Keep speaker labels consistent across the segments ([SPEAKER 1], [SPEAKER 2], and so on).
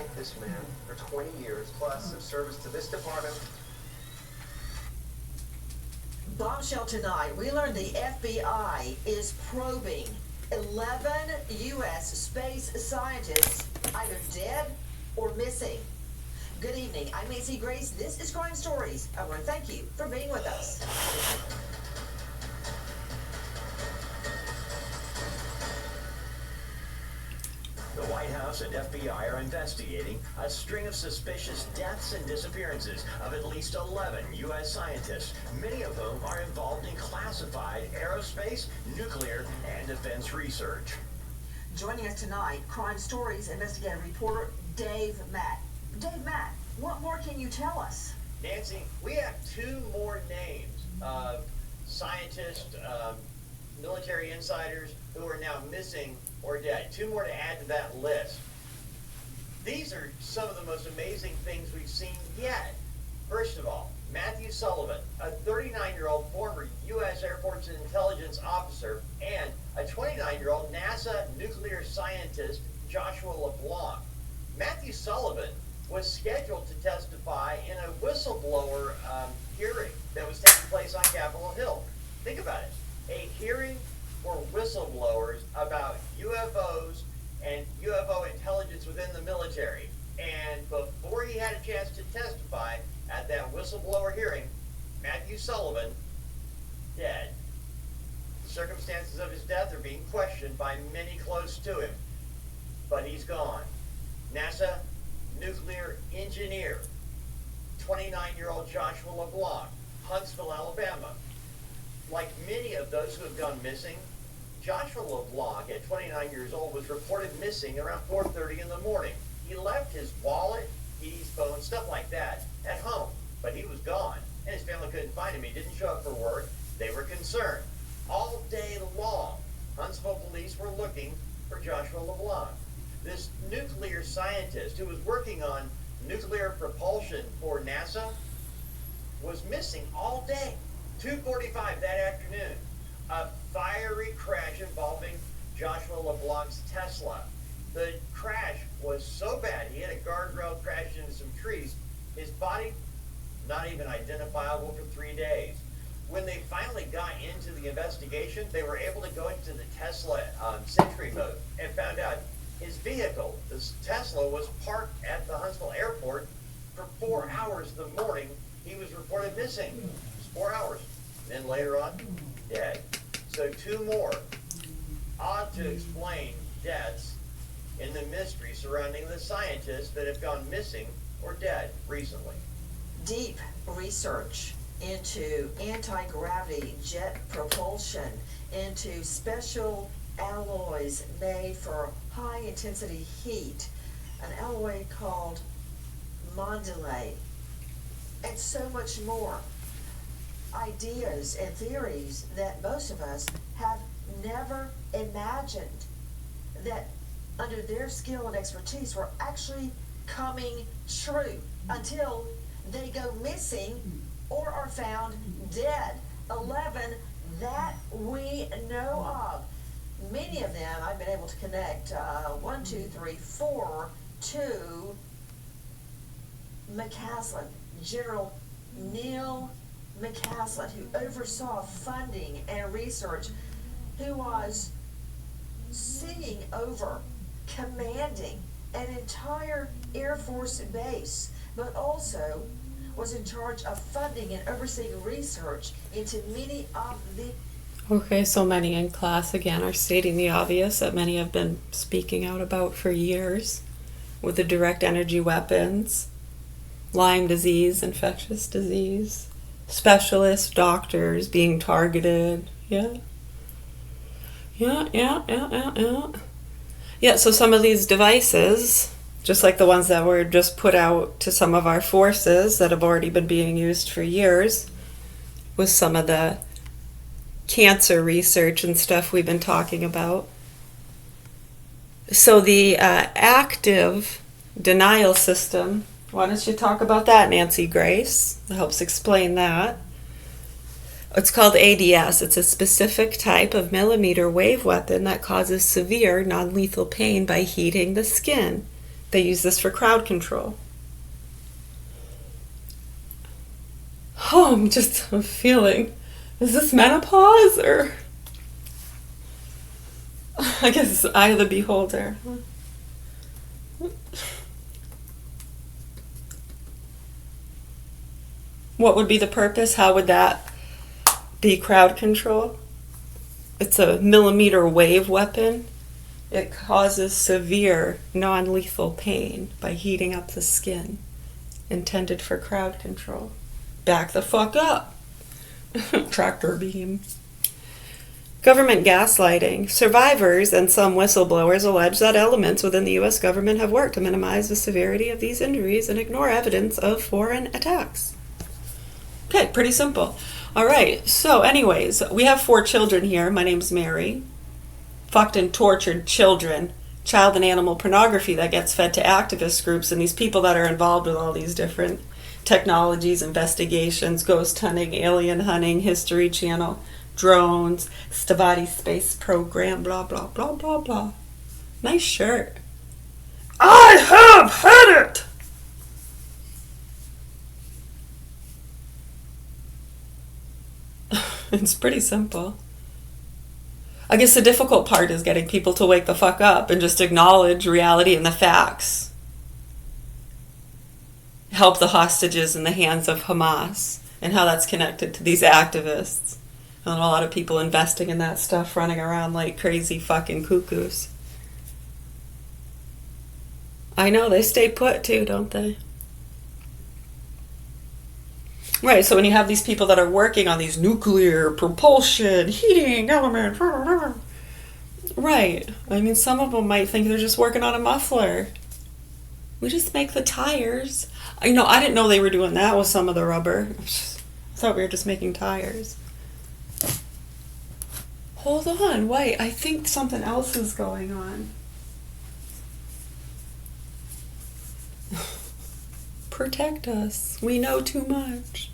[SPEAKER 1] like this man for 20 years plus of service to this department.
[SPEAKER 2] Bombshell tonight, we learned the FBI is probing 11 U.S. space scientists either dead or missing. Good evening, I'm Nancy Grace. This is Crime Stories. I want to thank you for being with us.
[SPEAKER 3] The White House and FBI are investigating a string of suspicious deaths and disappearances of at least 11 U.S. scientists, many of whom are involved in classified aerospace, nuclear, and defense research.
[SPEAKER 2] Joining us tonight, Crime Stories investigative reporter Dave Mack. Dave Mack, what more can you tell us?
[SPEAKER 4] Nancy, we have two more names of scientists, military insiders who are now missing or dead. Two more to add to that list. These are some of the most amazing things we've seen yet. First of all, Matthew Sullivan, a 39-year-old former U.S. Air Force intelligence officer, and a 29-year-old NASA nuclear scientist, Joshua LeBlanc. Matthew Sullivan was scheduled to testify in a whistleblower hearing that was taking place on Capitol Hill. Think about it. A hearing for whistleblowers about UFOs and UFO intelligence within the military. And before he had a chance to testify at that whistleblower hearing, Matthew Sullivan, dead. The circumstances of his death are being questioned by many close to him, but he's gone. NASA nuclear engineer, 29-year-old Joshua LeBlanc, Huntsville, Alabama. Like many of those who have gone missing, Joshua LeBlanc, at 29 years old, was reported missing around 4:30 in the morning. He left his wallet, keys, phone, stuff like that at home, but he was gone, and his family couldn't find him. He didn't show up for work. They were concerned. All day long, Huntsville police were looking for Joshua LeBlanc. This nuclear scientist who was working on nuclear propulsion for NASA was missing all day. 2:45 that afternoon, a fiery crash involving Joshua LeBlanc's Tesla. The crash was so bad, he hit a guardrail, crashed into some trees. His body, not even identifiable for 3 days. When they finally got into the investigation, they were able to go into the Tesla Sentry mode and found out his vehicle, this Tesla, was parked at the Huntsville airport for 4 hours in the morning. He was reported missing. It was 4 hours. And then later on, dead. So two more odd to explain deaths in the mystery surrounding the scientists that have gone missing or dead recently.
[SPEAKER 2] Deep research into anti-gravity jet propulsion, into special alloys made for high-intensity heat, an alloy called Mondelez, and so much more. Ideas and theories that most of us have never imagined that under their skill and expertise were actually coming true until they go missing or are found dead. 11 that we know of. Many of them I've been able to connect 1, 2, 3, 4 to McCaslin, General Neil McCaslin, who oversaw funding and research, who was seeing over, commanding an entire Air Force base, but also was in charge of funding and overseeing research into many of the...
[SPEAKER 5] Okay, so many in class, again, are stating the obvious that many have been speaking out about for years with the direct energy weapons, Lyme disease, infectious disease, specialists, doctors being targeted. Yeah, so some of these devices, just like the ones that were just put out to some of our forces that have already been being used for years, with some of the cancer research and stuff we've been talking about. So the active denial system, why don't you talk about that, Nancy Grace? That helps explain that. It's called ADS. It's a specific type of millimeter wave weapon that causes severe non-lethal pain by heating the skin. They use this for crowd control. Oh, I'm feeling, is this menopause or? I guess it's eye of the beholder. What would be the purpose? How would that be crowd control? It's a millimeter wave weapon. It causes severe non-lethal pain by heating up the skin. Intended for crowd control. Back the fuck up. Tractor beam. Government gaslighting. Survivors and some whistleblowers allege that elements within the U.S. government have worked to minimize the severity of these injuries and ignore evidence of foreign attacks. Okay, pretty simple. All right, so anyways, we have 4 children here. My name's Mary. Fucked and tortured children. Child and animal pornography that gets fed to activist groups and these people that are involved with all these different technologies, investigations, ghost hunting, alien hunting, History Channel, drones, Stavati space program, blah, blah, blah, blah, blah. Nice shirt. I have had it! It's pretty simple. I guess the difficult part is getting people to wake the fuck up and just acknowledge reality and the facts. Help the hostages in the hands of Hamas and how that's connected to these activists. And a lot of people investing in that stuff running around like crazy fucking cuckoos. I know, they stay put too, don't they? Right, so when you have these people that are working on these nuclear propulsion, heating elements, right, I mean, some of them might think they're just working on a muffler. We just make the tires. I didn't know they were doing that with some of the rubber. I thought we were just making tires. Hold on, wait, I think something else is going on. Protect us. We know too much.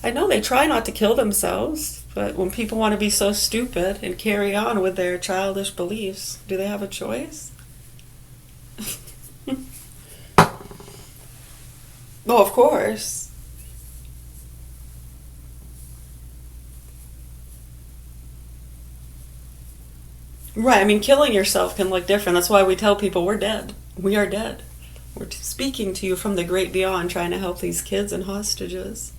[SPEAKER 5] I know they try not to kill themselves, but when people want to be so stupid and carry on with their childish beliefs, do they have a choice? Oh, of course. Right, I mean, killing yourself can look different. That's why we tell people we're dead. We are dead. We're speaking to you from the great beyond, trying to help these kids and hostages.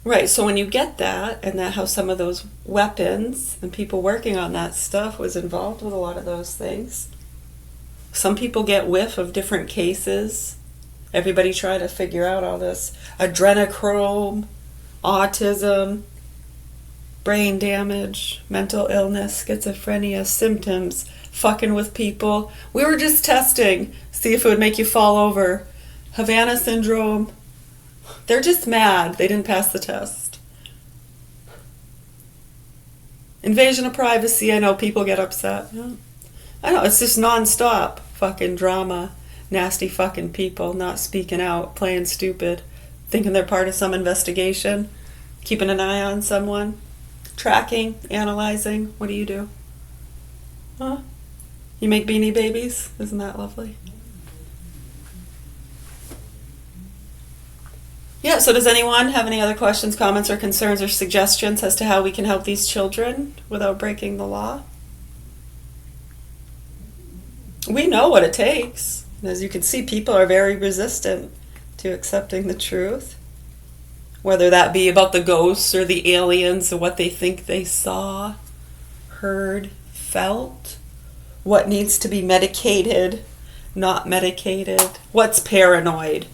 [SPEAKER 5] Right, so when you get that, and that how some of those weapons and people working on that stuff was involved with a lot of those things. Some people get whiff of different cases. Everybody try to figure out all this adrenochrome, autism, brain damage, mental illness, schizophrenia, symptoms, fucking with people. We were just testing, see if it would make you fall over. Havana syndrome. They're just mad they didn't pass the test. Invasion of privacy, I know people get upset. Yeah. I know, it's just non-stop fucking drama. Nasty fucking people not speaking out, playing stupid, thinking they're part of some investigation, keeping an eye on someone, tracking, analyzing. What do you do? Huh? You make Beanie Babies? Isn't that lovely? Yeah, so does anyone have any other questions, comments, or concerns or suggestions as to how we can help these children without breaking the law? We know what it takes. As you can see, people are very resistant to accepting the truth. Whether that be about the ghosts or the aliens or what they think they saw, heard, felt, what needs to be medicated, not medicated, what's paranoid.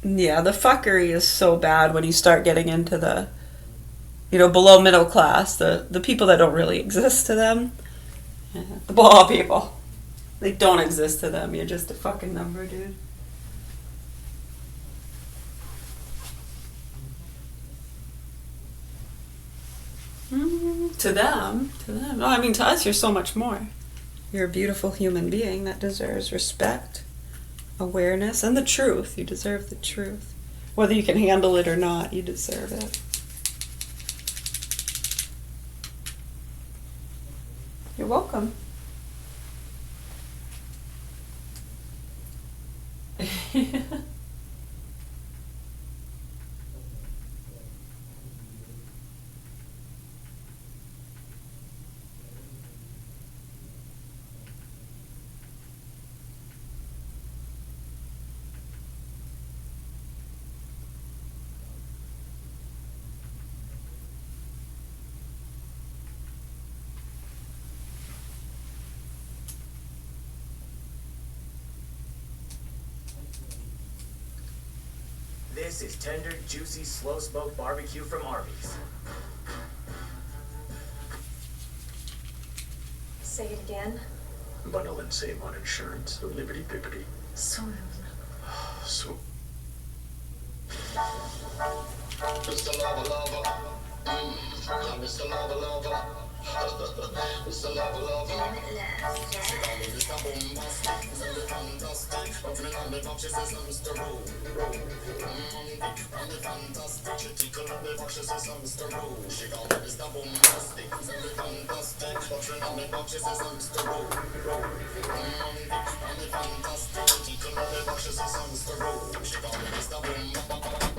[SPEAKER 5] Yeah, the fuckery is so bad when you start getting into the, below middle class, the people that don't really exist to them. Yeah, the ball people. They don't exist to them. You're just a fucking number, dude. To them. No, I mean, to us, you're so much more. You're a beautiful human being that deserves respect, awareness and the truth. You deserve the truth. Whether you can handle it or not, you deserve it. You're welcome.
[SPEAKER 3] This is tender, juicy, slow-smoked barbecue from Arby's.
[SPEAKER 6] Say it again.
[SPEAKER 7] Bundle and save on insurance. Liberty Bibbity.
[SPEAKER 6] Soon.
[SPEAKER 7] So.
[SPEAKER 8] Mr. Lava Lava. Mr. Lava Lava. Mr. Lava Lava. Mr. Bombastic. Mr. Fantastic. Opening on the box, she says, Mr. Rowe. I'm the fantastic. She tickle on the box, she says, Mr. Rowe. She got Mr. Bombastic. Mr. Fantastic. Opening on the box, she says, Mr. Rowe. I'm the fantastic. She tickle on the box, she says, Mr. Rowe. She got Mr. Bombastic.